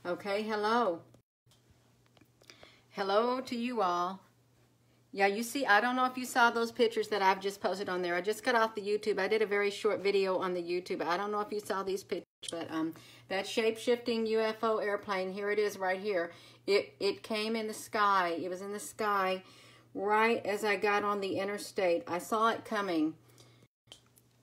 Okay, hello. Hello to you all. Yeah, you see, I don't know if you saw those pictures that I've just posted on there. I just got off the YouTube. I did a very short video on the YouTube. I don't know if you saw these pictures, but that shape-shifting UFO airplane, here it is right here. It came in the sky. It was in the sky right as I got on the interstate. I saw it coming.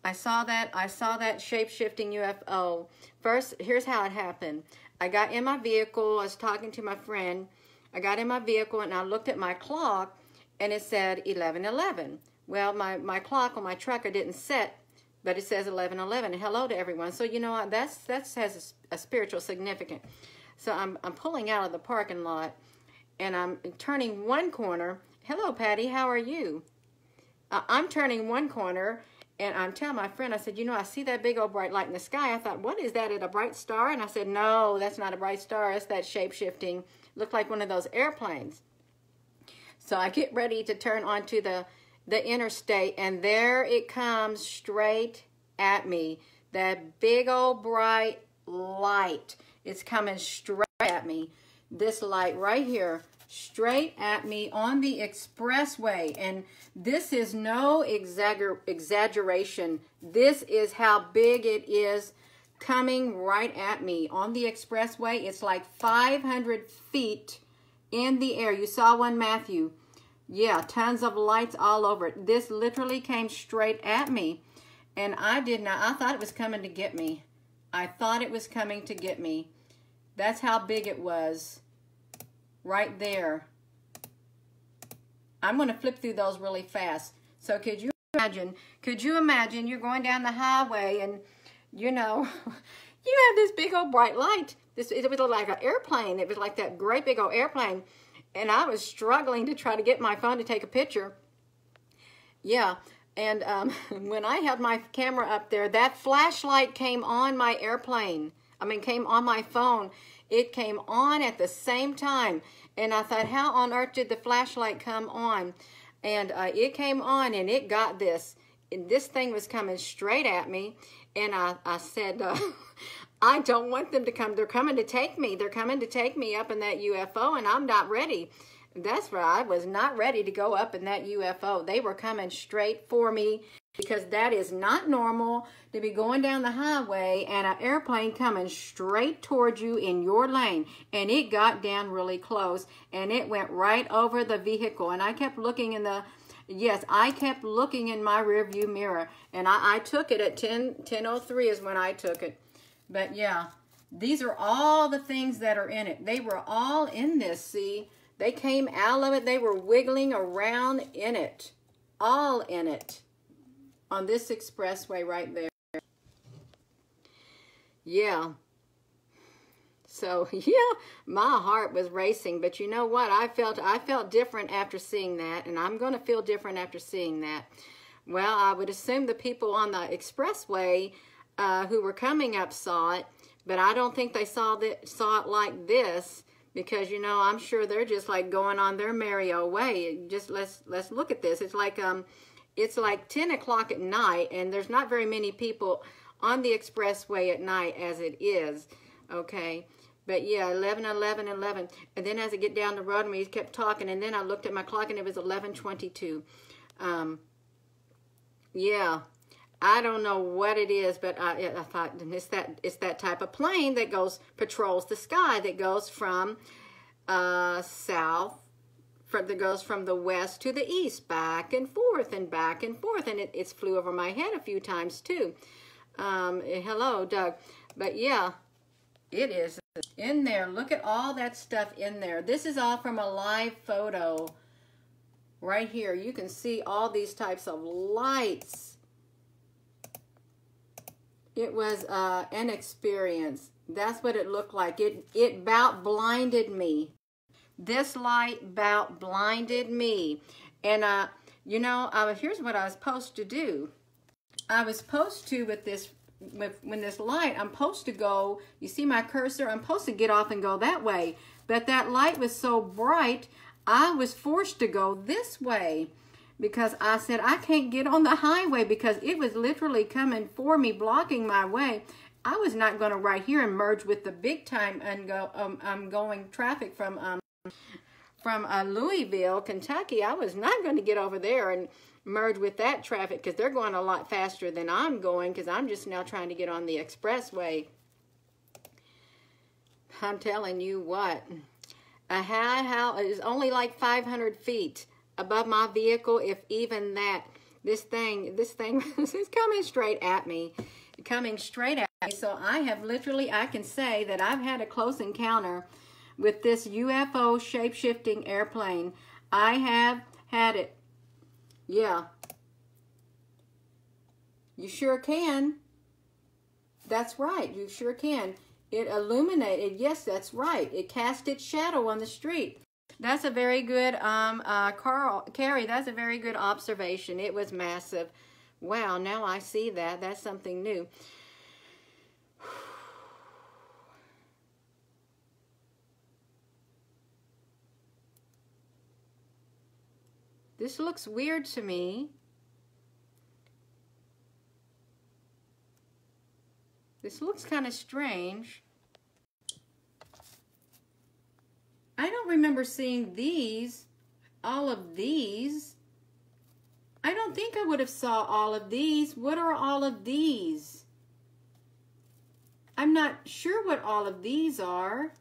I saw that shape-shifting UFO. First, here's how it happened. I got in my vehicle. I was talking to my friend. I got in my vehicle and I looked at my clock and it said 11:11. Well, my clock on my truck didn't set, but it says 11:11. Hello to everyone. So you know that has a spiritual significance. So I'm pulling out of the parking lot and I'm turning one corner. Hello, Patty. How are you? I'm turning one corner. And I'm telling my friend, I said, you know, I see that big old bright light in the sky. I thought, what is that, a bright star? And I said, no, that's not a bright star. It's that shape-shifting. Looked like one of those airplanes. So I get ready to turn onto the interstate, and there it comes straight at me. That big old bright light. It's coming straight at me. This light right here, straight at me on the expressway. And this is no exaggeration. This is how big it is, coming right at me on the expressway. It's like 500 feet in the air. You saw one, Matthew. Yeah, tons of lights all over it. This literally came straight at me. And I thought it was coming to get me. I thought it was coming to get me. That's how big it was. Right there. I'm going to flip through those really fast. So could you imagine you're going down the highway and, you know, you have this big old bright light. It was like an airplane. It was like that great big old airplane. And I was struggling to try to get my phone to take a picture. Yeah. And when I held my camera up there, that flashlight came on my airplane. Came on my phone. It came on at the same time. And I thought, how on earth did the flashlight come on? And it came on and it got this. And this thing was coming straight at me. And I said, I don't want them to come. They're coming to take me. They're coming to take me up in that UFO and I'm not ready. That's right. I was not ready to go up in that UFO. They were coming straight for me. Because that is not normal to be going down the highway and an airplane coming straight towards you in your lane. And it got down really close and it went right over the vehicle. And I kept looking I kept looking in my rearview mirror. And I took it at 10:03 is when I took it. But yeah, these are all the things that are in it. They were all in this, see? They came out of it. They were wiggling around in it. All in it. On this expressway right there. Yeah. So, yeah, my heart was racing. But you know what? I felt different after seeing that. And I'm going to feel different after seeing that. Well, I would assume the people on the expressway who were coming up saw it. But I don't think they saw it like this. Because, you know, I'm sure they're just like going on their merry old way. Just let's look at this. It's like 10 o'clock at night, and there's not very many people on the expressway at night as it is, okay? But yeah, 11:11. And then as I get down the road, and we kept talking, and then I looked at my clock, and it was 11:22. Yeah, I don't know what it is, but I thought it's that type of plane that patrols the sky, that goes from south, that goes from the west to the east, back and forth, and it's flew over my head a few times too. Hello, Doug. But yeah, it is in there. Look at all that stuff in there. This is all from a live photo right here. You can see all these types of lights. It was an experience. That's what it looked like. It about blinded me. This light about blinded me. And, you know, here's what I was supposed to do. I was supposed to, when this light, I'm supposed to go, you see my cursor? I'm supposed to get off and go that way. But that light was so bright, I was forced to go this way. Because I said, I can't get on the highway because it was literally coming for me, blocking my way. I was not going to right here and merge with the big time and go going traffic from Louisville, Kentucky. I was not going to get over there and merge with that traffic because they're going a lot faster than I'm going because I'm just now trying to get on the expressway. I'm telling you what, a house is only like 500 feet above my vehicle, if even that. This thing is coming straight at me, So I have literally, I can say that I've had a close encounter with this UFO shape-shifting airplane. I have had it. Yeah. You sure can. That's right. You sure can. It illuminated. Yes, that's right. It cast its shadow on the street. That's a very good, Carrie, that's a very good observation. It was massive. Wow, now I see that. That's something new. This looks weird to me. This looks kind of strange. I don't remember seeing these, all of these. I don't think I would have saw all of these. What are all of these? I'm not sure what all of these are.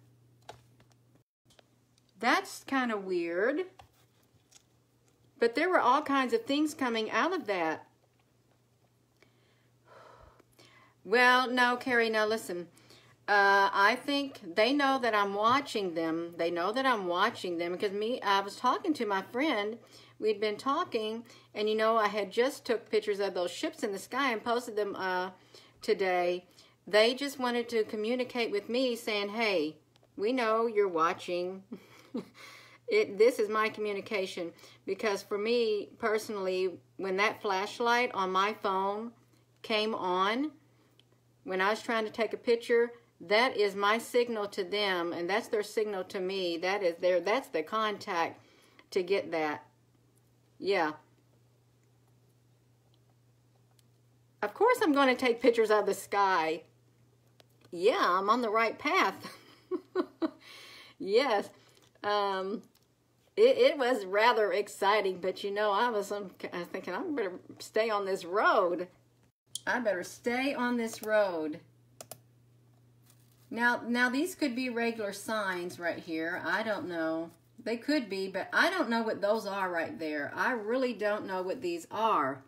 That's kind of weird. But there were all kinds of things coming out of that. Well, no, Carrie, now listen. I think they know that I'm watching them. They know that I'm watching them because I was talking to my friend. We'd been talking, and you know, I had just took pictures of those ships in the sky and posted them today. They just wanted to communicate with me saying, hey, we know you're watching. This is my communication, because for me personally, when that flashlight on my phone came on, when I was trying to take a picture, that is my signal to them, and that's their signal to me. That's the contact to get that. Yeah. Of course I'm going to take pictures of the sky. Yeah, I'm on the right path. Yes. It was rather exciting, but you know, I was thinking I better stay on this road. I better stay on this road. Now these could be regular signs right here. I don't know. They could be, but I don't know what those are right there. I really don't know what these are.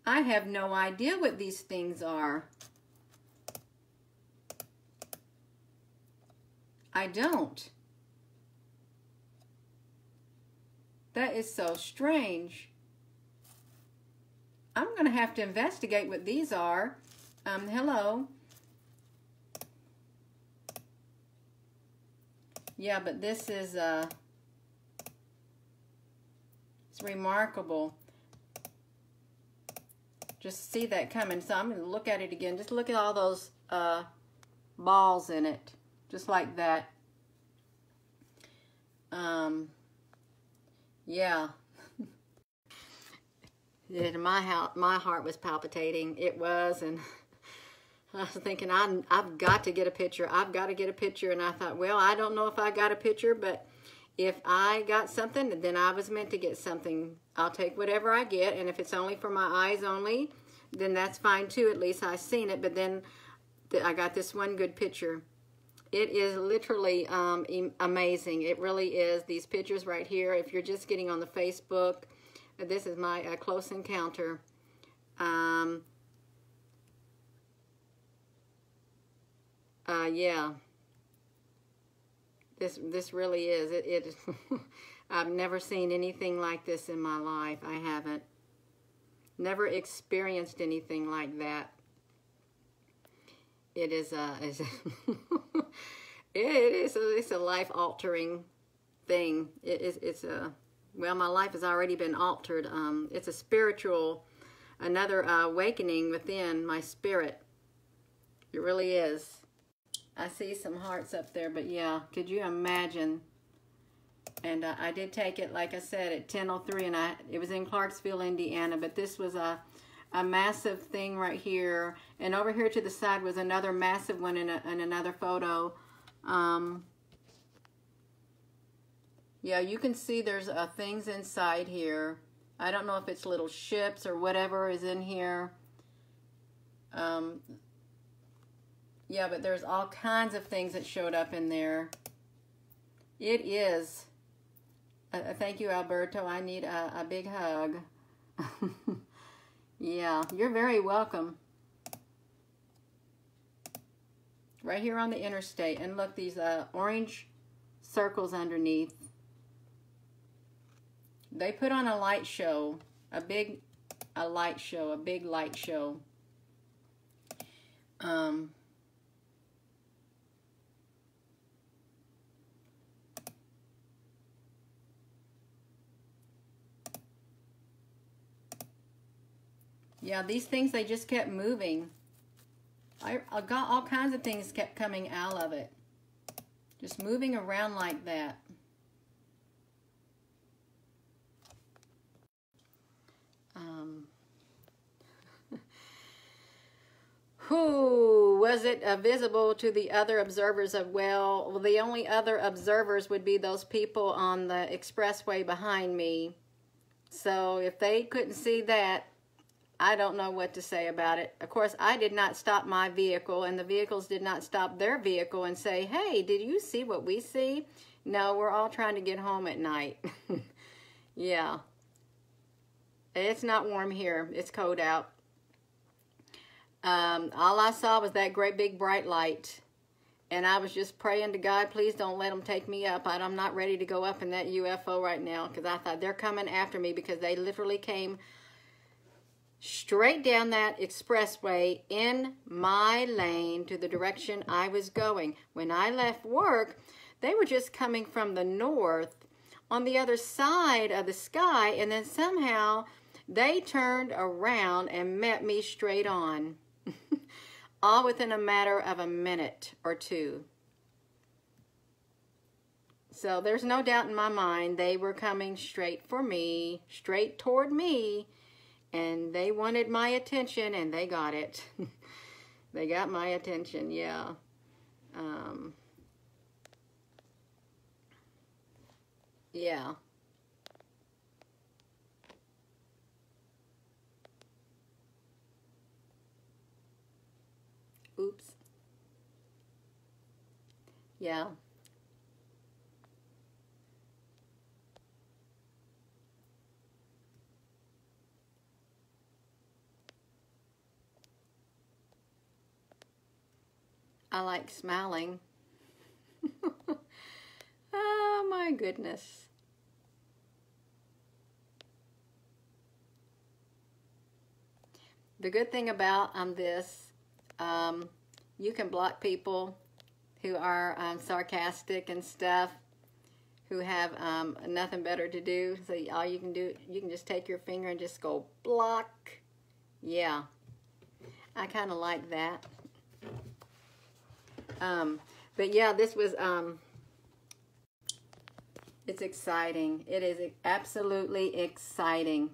I have no idea what these things are. I don't. That is so strange. I'm going to have to investigate what these are. Hello. Yeah, but this is, it's remarkable. Just see that coming. So I'm going to look at it again. Just look at all those balls in it. Just like that. Yeah. Yeah, my heart was palpitating. It was, and I was thinking, I've got to get a picture. I've got to get a picture. And I thought, well, I don't know if I got a picture, but if I got something, then I was meant to get something. I'll take whatever I get, and if it's only for my eyes only, then that's fine too. At least I've seen it, but then I got this one good picture. It is literally amazing. It really is. These pictures right here, if you're just getting on the Facebook, this is my close encounter. Yeah. This really is. I've never seen anything like this in my life. I haven't. Never experienced anything like that. It is it's a life-altering thing. Well, my life has already been altered. It's a spiritual, another awakening within my spirit. It really is. I see some hearts up there, but yeah, could you imagine? And I did take it, like I said, at 10:03, and it was in Clarksville, Indiana. But this was a massive thing right here, and over here to the side was another massive one in another photo. Yeah, you can see there's things inside here. I don't know if it's little ships or whatever is in here. Yeah, but there's all kinds of things that showed up in there. It is. Thank you, Alberto. I need a big hug. Yeah, you're very welcome. Right here on the interstate. And look, these orange circles underneath. They put on a light show. A big light show. Yeah, these things, they just kept moving. I got all kinds of things kept coming out of it. Just moving around like that. Who was it visible to the other observers of? Well, the only other observers would be those people on the expressway behind me. So if they couldn't see that, I don't know what to say about it. Of course, I did not stop my vehicle, and the vehicles did not stop their vehicle and say, hey, did you see what we see? No, we're all trying to get home at night. Yeah. It's not warm here. It's cold out. All I saw was that great big bright light. And I was just praying to God, please don't let them take me up. I'm not ready to go up in that UFO right now, because I thought they're coming after me, because they literally came straight down that expressway in my lane to the direction I was going. When I left work, they were just coming from the north on the other side of the sky, and then somehow they turned around and met me straight on. All within a matter of a minute or two. So there's no doubt in my mind they were coming straight for me, straight toward me, and they wanted my attention, and they got it. They got my attention, yeah. Yeah. Oops. Yeah. I like smiling. Oh my goodness. The good thing about this, you can block people who are sarcastic and stuff, who have nothing better to do. So all you can do, you can just take your finger and just go block. Yeah, I kind of like that. But yeah, this was, it's exciting. It is absolutely exciting.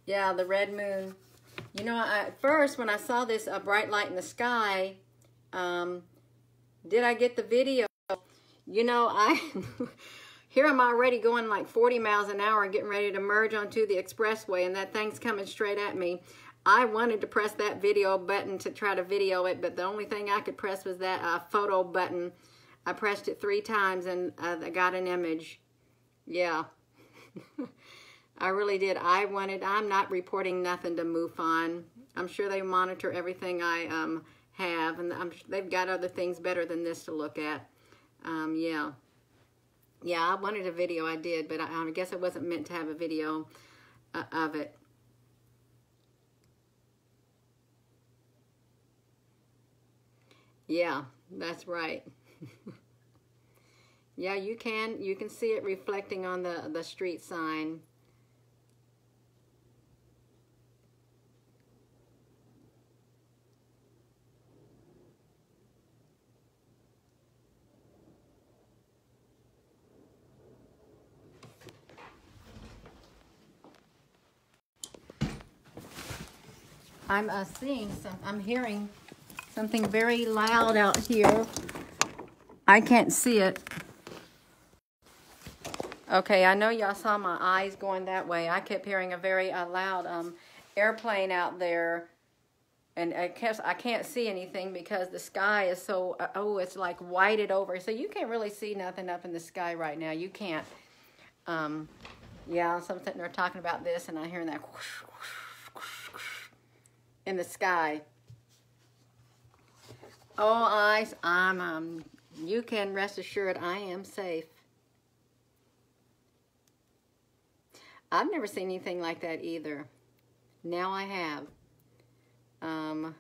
Yeah, the red moon. You know, at first when I saw this bright light in the sky, did I get the video? You know, here I'm already going like 40 miles an hour and getting ready to merge onto the expressway, and that thing's coming straight at me. I wanted to press that video button to try to video it, but the only thing I could press was that photo button. I pressed it 3 times and I got an image. Yeah. I really did. I'm not reporting nothing to MUFON. I'm sure they monitor everything I have, and they've got other things better than this to look at. Yeah. Yeah, I wanted a video, I did, but I guess I wasn't meant to have a video of it. Yeah, that's right. Yeah, you can see it reflecting on the street sign. I'm I'm hearing something very loud out here. I can't see it. Okay, I know y'all saw my eyes going that way. I kept hearing a very loud airplane out there. And I can't see anything because the sky is so, it's like whited over. So you can't really see nothing up in the sky right now. You can't. Yeah, so I'm sitting there talking about this and I'm hearing that whoosh, whoosh, whoosh, whoosh in the sky. Oh, eyes, you can rest assured I am safe. I've never seen anything like that either. Now I have. I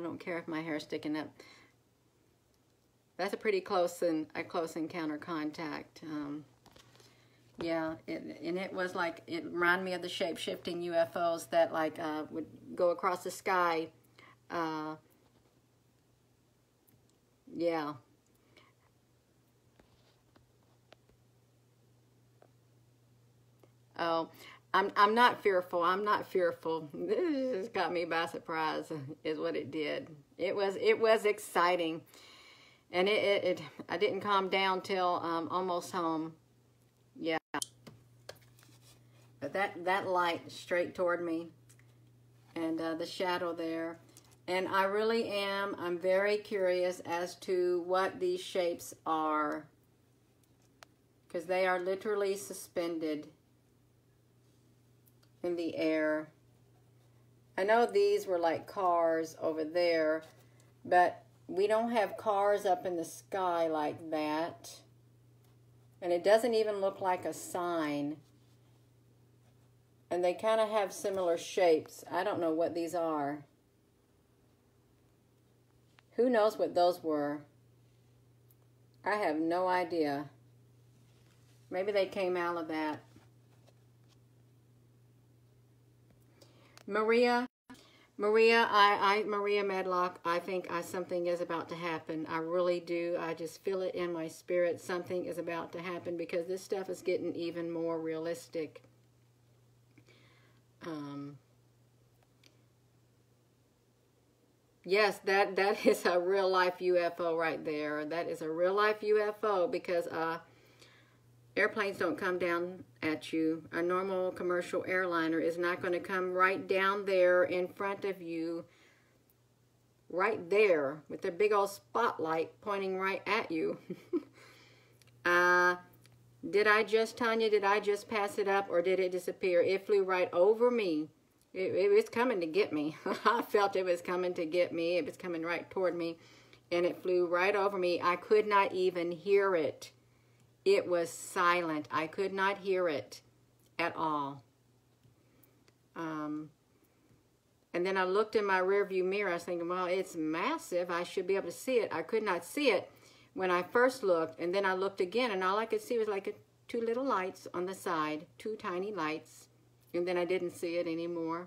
don't care if my hair's sticking up. That's a pretty close encounter contact. Yeah, it was like, it reminded me of the shape-shifting UFOs that like would go across the sky. Yeah. Oh, I'm not fearful. I'm not fearful. This just got me by surprise, is what it did. It was exciting, and I didn't calm down till almost home. Yeah, but that light straight toward me, and the shadow there, and I really am. I'm very curious as to what these shapes are, because they are literally suspended in the air. I know these were like cars over there, but we don't have cars up in the sky like that. And it doesn't even look like a sign. And they kind of have similar shapes. I don't know what these are. Who knows what those were? I have no idea. Maybe they came out of that. Maria Medlock, I think something is about to happen. I really do. I just feel it in my spirit. Something is about to happen because this stuff is getting even more realistic. Yes, that is a real life UFO right there. That is a real life UFO because airplanes don't come down at you. A normal commercial airliner is not going to come right down there in front of you, right there, with their big old spotlight pointing right at you. Tanya, did I just pass it up or did it disappear? It flew right over me. It was coming to get me. I felt it was coming to get me. It was coming right toward me, and it flew right over me. I could not even hear it. It was silent. I could not hear it at all. And then I looked in my rearview mirror. I was thinking, well, it's massive. I should be able to see it. I could not see it when I first looked. And then I looked again, and all I could see was like two little lights on the side, two tiny lights. And then I didn't see it anymore.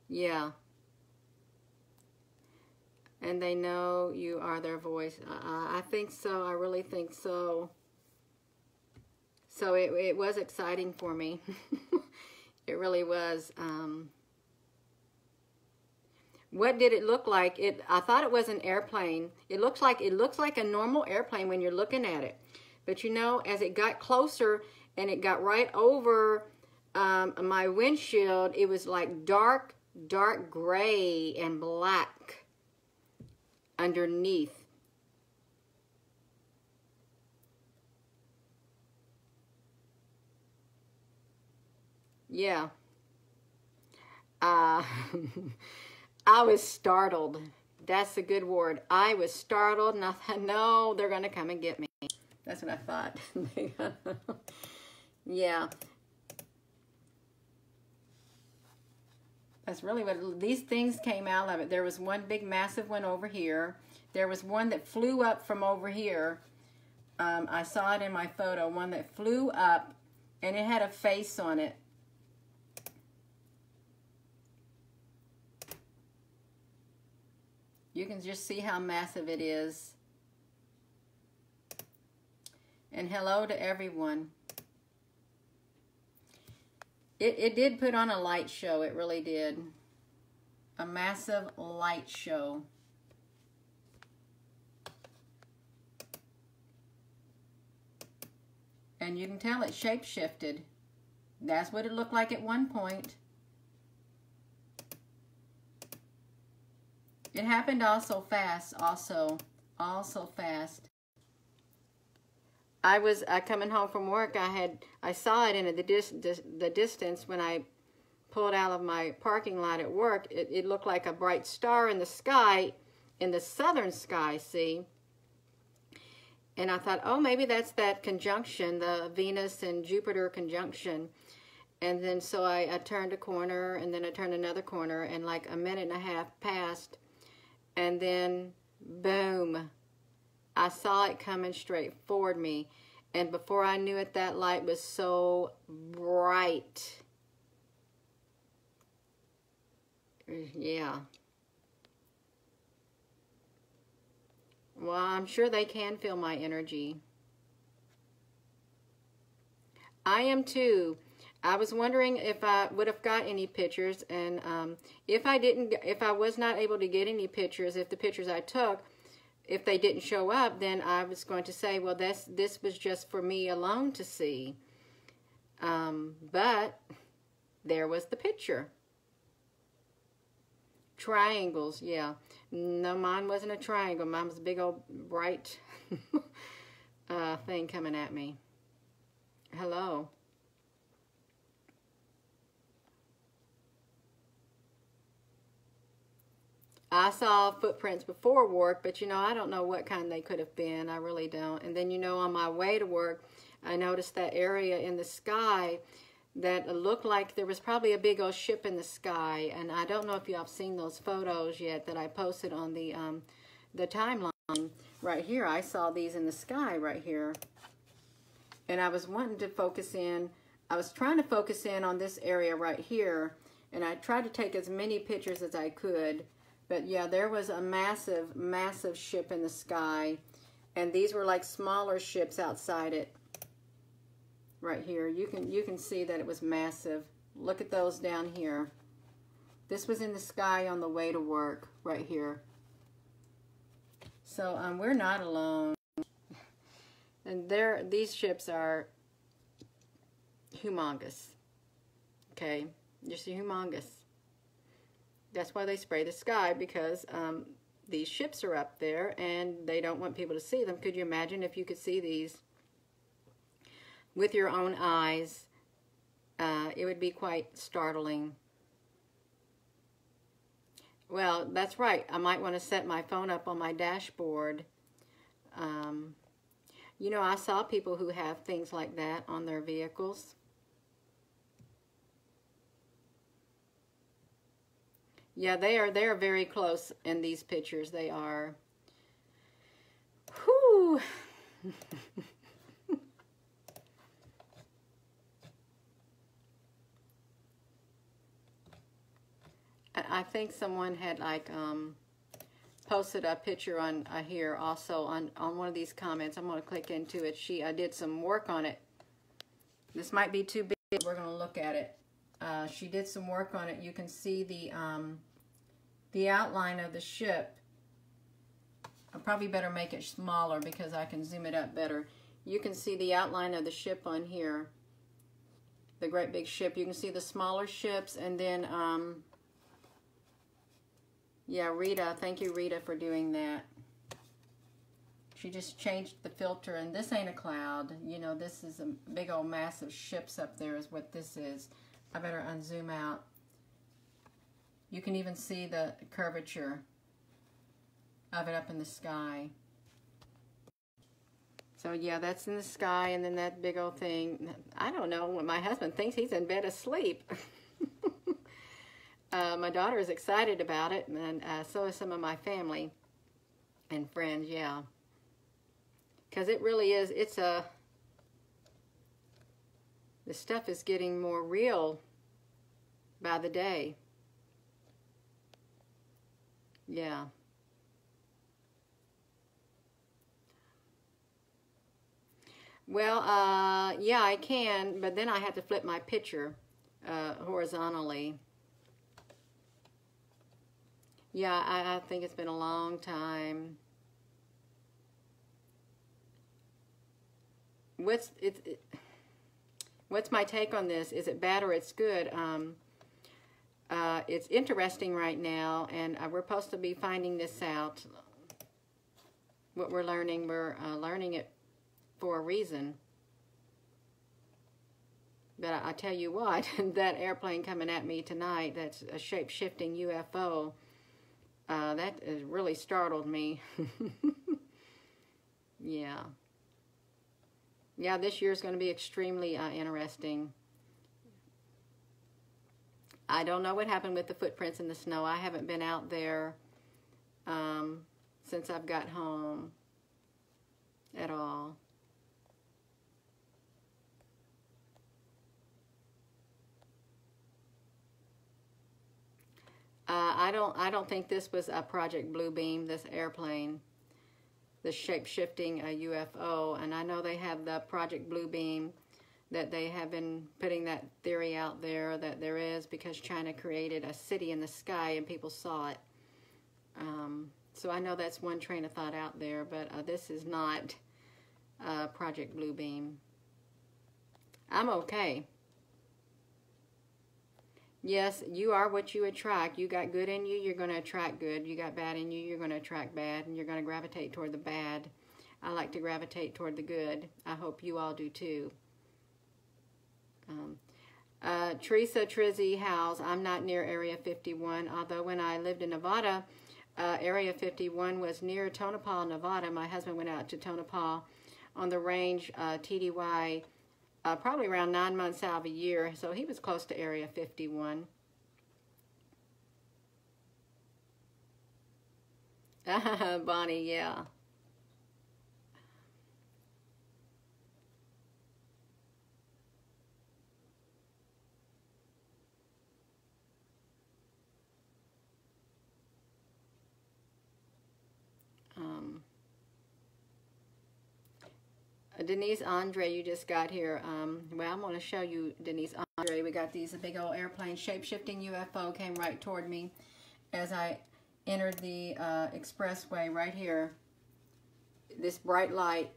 Yeah. And they know you are their voice. I think so. I really think so. So it was exciting for me. It really was. What did it look like? I thought it was an airplane. It looks like a normal airplane when you're looking at it. But you know, as it got closer and it got right over my windshield, it was like dark gray and black underneath. Yeah. I was startled. That's a good word. I was startled, and I thought, no, they're going to come and get me. That's what I thought. Yeah. That's really what these things came out of it. There was one big massive one over here. There was one that flew up from over here. I saw it in my photo. One that flew up, and it had a face on it. You can just see how massive it is. And hello to everyone. It did put on a light show. It really did. A massive light show. And you can tell it shape-shifted. That's what it looked like at one point. It happened also fast, also fast. I was coming home from work. I saw it in the distance when I pulled out of my parking lot at work. It looked like a bright star in the sky, in the southern sky, see? And I thought, oh, maybe that's that conjunction, the Venus and Jupiter conjunction. And then so I turned a corner, and then I turned another corner, and like a minute and a half passed. And then, boom, I saw it coming straight forward me. And before I knew it, that light was so bright. Yeah. Well, I'm sure they can feel my energy. I am too. I was wondering if I would have got any pictures, and if I was not able to get any pictures, if the pictures I took, if they didn't show up, then I was going to say, well, this was just for me alone to see. But there was the picture. Triangles, yeah. No, mine wasn't a triangle. Mine was a big old bright thing coming at me. Hello. I saw footprints before work, but, you know, I don't know what kind they could have been. I really don't. And then, you know, on my way to work, I noticed that area in the sky that looked like there was probably a big old ship in the sky. And I don't know if y'all have seen those photos yet that I posted on the timeline right here. I saw these in the sky right here. And I was wanting to focus in. I was trying to focus in on this area right here. And I tried to take as many pictures as I could. But yeah, there was a massive, massive ship in the sky. And these were like smaller ships outside it. Right here. You can see that it was massive. Look at those down here. This was in the sky on the way to work, right here. So we're not alone. And these ships are humongous. Okay? Just humongous. That's why they spray the sky, because these ships are up there and they don't want people to see them. Could you imagine if you could see these with your own eyes? It would be quite startling. Well, that's right. I might want to set my phone up on my dashboard. You know, I saw people who have things like that on their vehicles. Yeah, they are very close in these pictures. They are. Whew. I think someone had like posted a picture on here also on one of these comments. I'm going to click into it. I did some work on it. This might be too big. We're going to look at it. She did some work on it. You can see the outline of the ship. I'll probably better make it smaller because I can zoom it up better. You can see the outline of the ship on here. The great big ship. You can see the smaller ships, and then yeah, Rita, thank you, Rita, for doing that. She just changed the filter, and this ain't a cloud. You know, this is a big old massive ships up there is what this is. I better unzoom out. You can even see the curvature of it up in the sky. So yeah, that's in the sky, and then that big old thing. I don't know, when my husband thinks he's in bed asleep. My daughter is excited about it, and so is some of my family and friends, yeah. Because it really is, the stuff is getting more real by the day. Yeah. Well, yeah, I can, but then I have to flip my picture. horizontally. Yeah, I think it's been a long time. What's my take on this? Is it bad or it's good? It's interesting right now, and we're supposed to be finding this out. What we're learning it for a reason. But I tell you what, that airplane coming at me tonight, that's a shape-shifting UFO, that has really startled me. Yeah. Yeah, this year is going to be extremely interesting. I don't know what happened with the footprints in the snow. I haven't been out there since I've got home at all. I don't think this was a Project Bluebeam, this airplane, the shape-shifting UFO. And I know they have the Project Bluebeam, that they have been putting that theory out there that there is, because China created a city in the sky and people saw it. So I know that's one train of thought out there, but this is not Project Bluebeam. I'm okay. Yes, you are what you attract. You got good in you, you're going to attract good. You got bad in you, you're going to attract bad, and you're going to gravitate toward the bad. I like to gravitate toward the good. I hope you all do too. Teresa Trizzy Howes, I'm not near Area 51, although when I lived in Nevada, Area 51 was near Tonopah, Nevada. My husband went out to Tonopah on the range TDY probably around 9 months out of a year, so he was close to Area 51. Bonnie, yeah. Denise Andre, you just got here. Well, I'm going to show you Denise Andre. We got these big old airplanes. Shape-shifting UFO came right toward me as I entered the expressway right here. This bright light.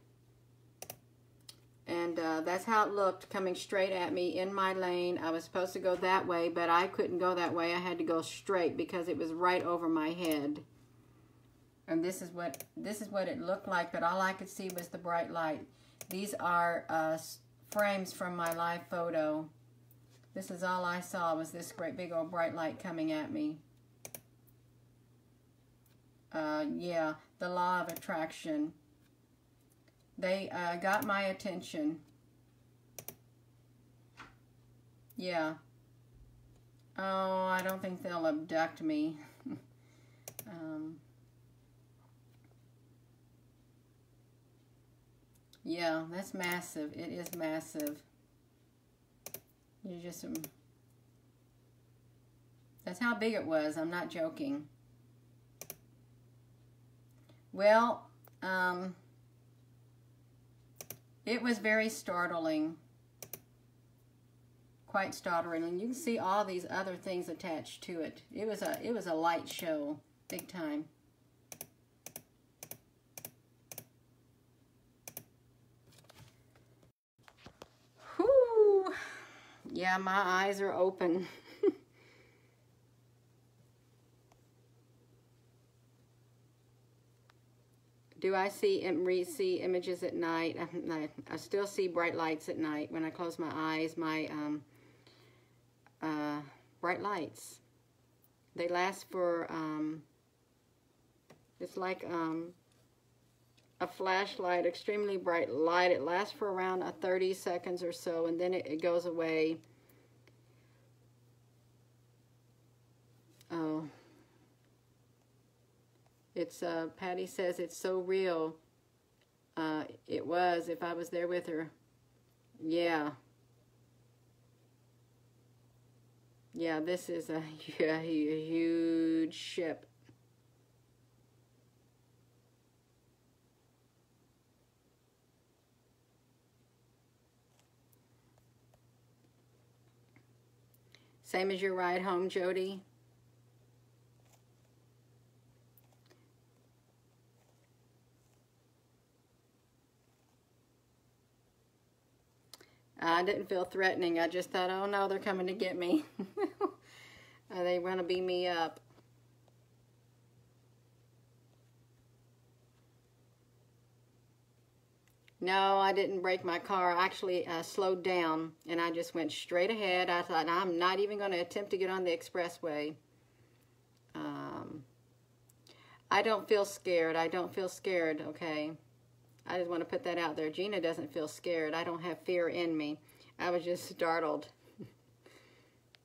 And that's how it looked, coming straight at me in my lane. I was supposed to go that way, but I couldn't go that way. I had to go straight because it was right over my head. And this is what it looked like, but all I could see was the bright light. These are frames from my live photo. This is all I saw, was this great big old bright light coming at me. Yeah, the law of attraction. They got my attention. Yeah. Oh, I don't think they'll abduct me. Yeah, that's massive. It is massive. You just, that's how big it was. I'm not joking. Well, it was very startling. Quite startling. You can see all these other things attached to it. It was a light show, big time. Whew. Yeah, my eyes are open. Do I see images at night? I still see bright lights at night. When I close my eyes, my bright lights. They last for, it's like a flashlight, extremely bright light. It lasts for around 30 seconds or so, and then it goes away. Oh. It's, Patty says it's so real. It was, if I was there with her. Yeah. Yeah, this is a huge ship. Same as your ride home, Jody? I didn't feel threatening. I just thought, oh no, they're coming to get me. They want to beat me up. No, I didn't break my car. I actually slowed down, and I just went straight ahead. I thought, I'm not even going to attempt to get on the expressway. I don't feel scared. I don't feel scared, okay? I just want to put that out there. Gina doesn't feel scared. I don't have fear in me. I was just startled.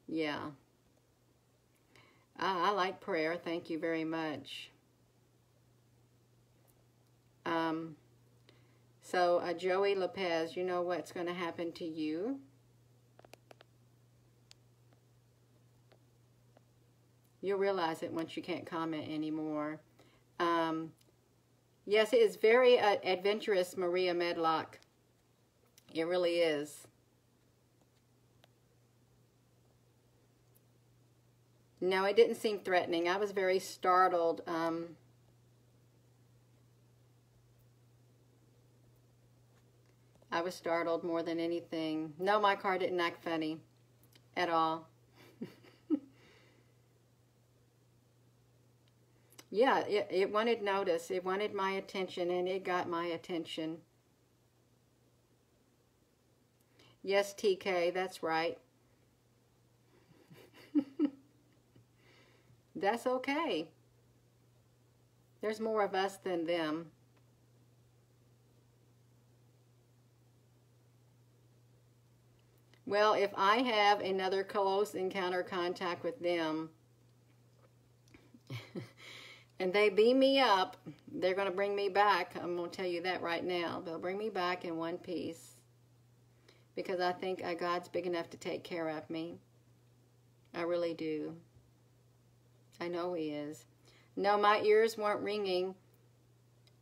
Yeah. I like prayer. Thank you very much. So, Joey Lopez, you know what's going to happen to you? You'll realize it once you can't comment anymore. Yes, it is very adventurous, Maria Medlock. It really is. No, it didn't seem threatening. I was very startled. I was startled more than anything. No, my car didn't act funny at all. Yeah, it wanted notice. It wanted my attention, and it got my attention. Yes, TK, that's right. That's okay. There's more of us than them. Well, if I have another close encounter contact with them, and they beam me up, they're going to bring me back. I'm going to tell you that right now. They'll bring me back in one piece. Because I think God's big enough to take care of me. I really do. I know He is. No, my ears weren't ringing.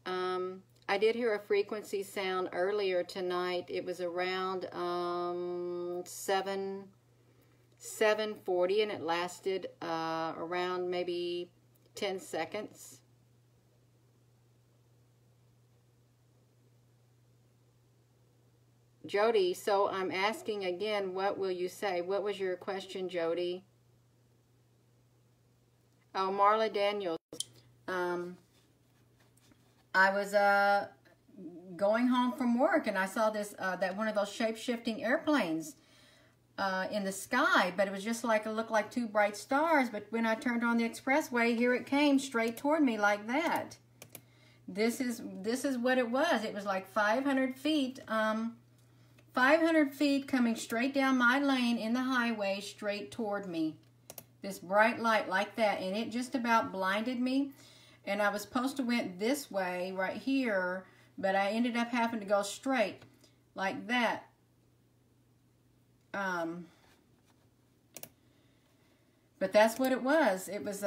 I did hear a frequency sound earlier tonight. It was around 7:40, and it lasted around maybe 10 seconds. Jody, so I'm asking again, what will you say? What was your question, Jody? Oh, Marla Daniels. I was going home from work, and I saw this that one of those shape-shifting airplanes in the sky, but it was just like, it looked like two bright stars. But when I turned on the expressway, here it came straight toward me like that. This is what it was. It was like 500 feet. 500 feet coming straight down my lane in the highway straight toward me. This bright light like that, and it just about blinded me. And I was supposed to went this way right here, but I ended up having to go straight like that. But that's what it was. It was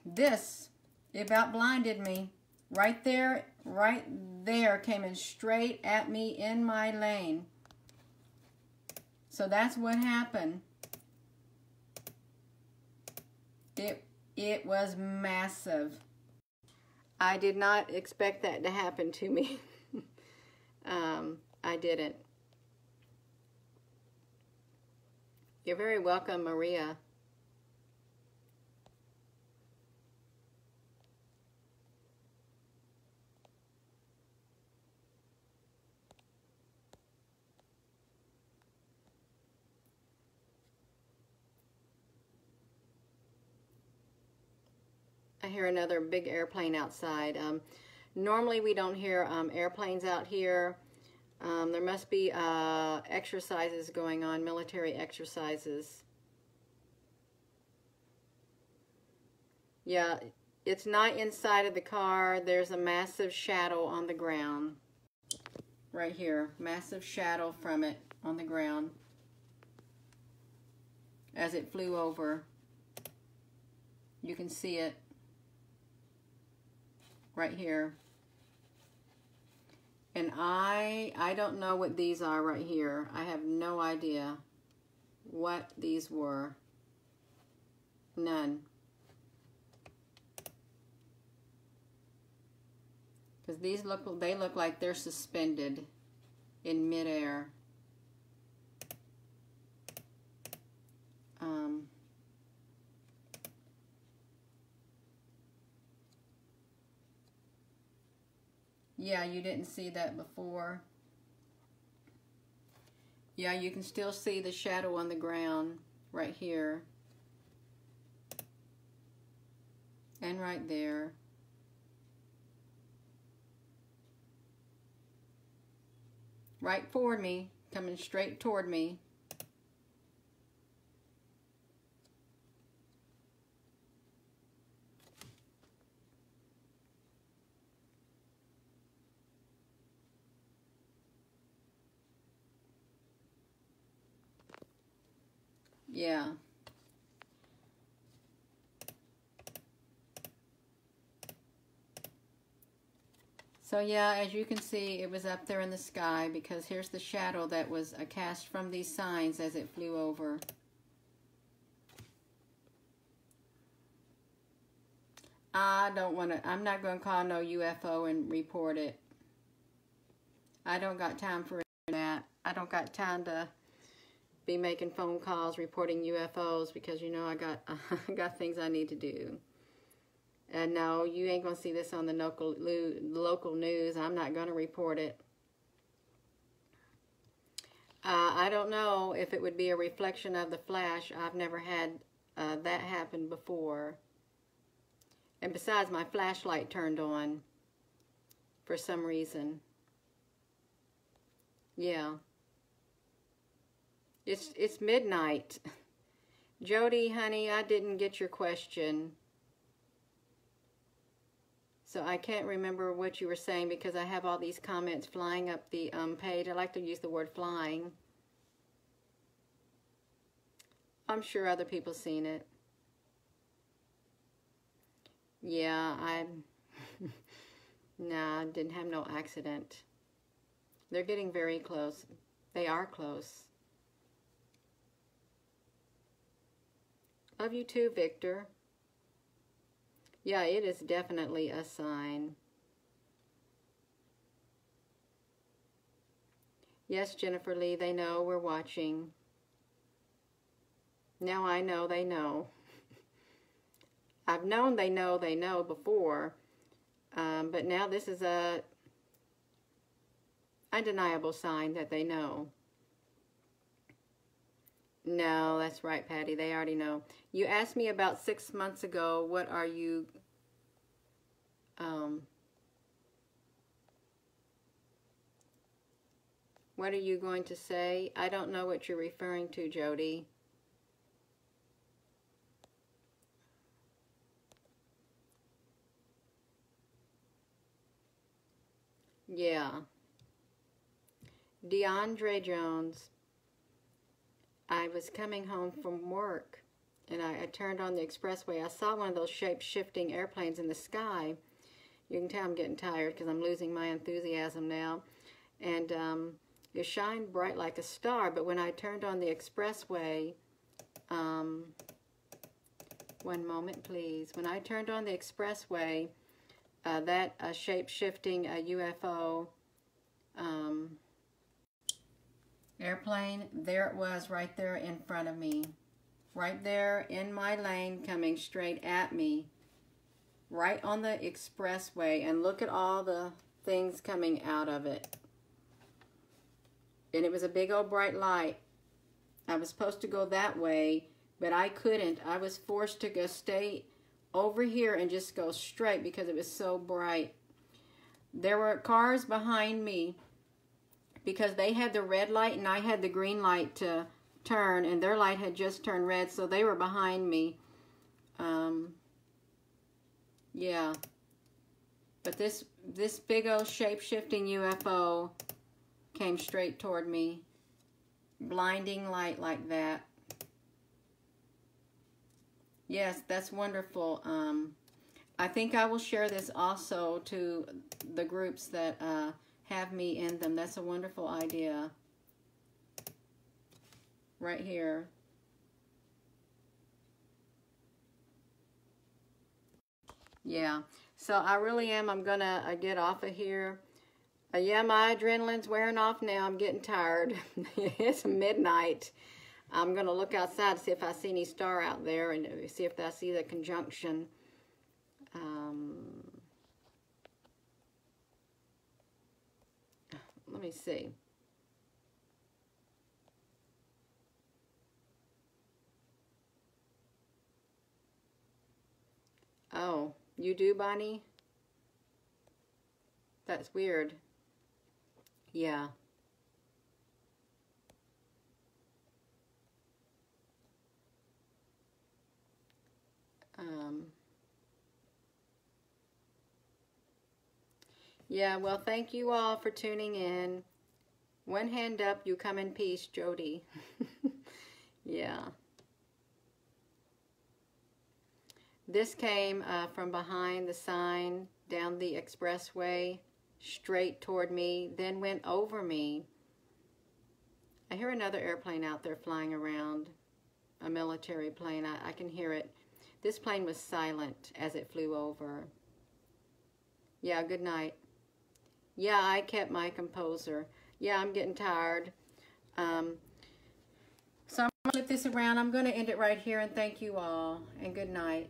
this. It about blinded me. Right there came in straight at me in my lane. So that's what happened. It was massive. I did not expect that to happen to me. I didn't. You're very welcome, Maria. I hear another big airplane outside. Normally we don't hear airplanes out here. There must be exercises going on, military exercises. Yeah, it's not inside of the car. There's a massive shadow on the ground. Right here, massive shadow from it on the ground as it flew over. You can see it right here. And I don't know what these are right here. I have no idea what these were. None. Because these they look like they're suspended in midair. Yeah, you didn't see that before. Yeah, you can still see the shadow on the ground right here. And right there. Right for me, coming straight toward me. Yeah. So yeah, as you can see, it was up there in the sky because here's the shadow that was cast from these signs as it flew over. I'm not going to call no UFO and report it. I don't got time for that. I don't got time to be making phone calls reporting UFOs because, you know, I got things I need to do. And no, you ain't going to see this on the local news. I'm not going to report it. I don't know if it would be a reflection of the flash. I've never had that happen before. And besides, my flashlight turned on for some reason. Yeah. It's midnight. Jody, honey, I didn't get your question. So I can't remember what you were saying because I have all these comments flying up the page. I like to use the word flying. I'm sure other people seen it. Yeah, nah, didn't have no accident. They're getting very close. They are close. Love you too, Victor. Yeah, it is definitely a sign. Yes, Jennifer Lee, they know we're watching. Now I know they know. I've known they know before, but now this is a undeniable sign that they know. No, that's right, Patty. They already know. You asked me about 6 months ago, what are you... what are you going to say? I don't know what you're referring to, Jody. Yeah. DeAndre Jones. I was coming home from work and I turned on the expressway. I saw one of those shape-shifting airplanes in the sky. You can tell I'm getting tired because I'm losing my enthusiasm now. And it shined bright like a star, but when I turned on the expressway, one moment please. When I turned on the expressway, that shape-shifting UFO airplane, there it was right there in front of me. Right there in my lane coming straight at me. Right on the expressway. And look at all the things coming out of it. And it was a big old bright light. I was supposed to go that way, but I couldn't. I was forced to go stay over here and just go straight because it was so bright. There were cars behind me because they had the red light and I had the green light to turn, and their light had just turned red, so they were behind me. Yeah. But this big old shape-shifting UFO came straight toward me. Blinding light like that. Yes, that's wonderful. I think I will share this also to the groups that have me in them. That's a wonderful idea. Right here. Yeah. So I really am. I'm going to get off of here. Yeah, my adrenaline's wearing off now. I'm getting tired. It's midnight. I'm going to look outside to see if I see any star out there and see if I see the conjunction. Let me see. Oh, you do, Bonnie? That's weird. Yeah. Yeah, well, thank you all for tuning in. One hand up, you come in peace, Jody. Yeah. This came from behind the sign, down the expressway, straight toward me, then went over me. I hear another airplane out there flying around, a military plane. I can hear it. This plane was silent as it flew over. Yeah, good night. Yeah, I kept my composure. Yeah, I'm getting tired. So I'm going to flip this around. I'm going to end it right here, and thank you all, and good night.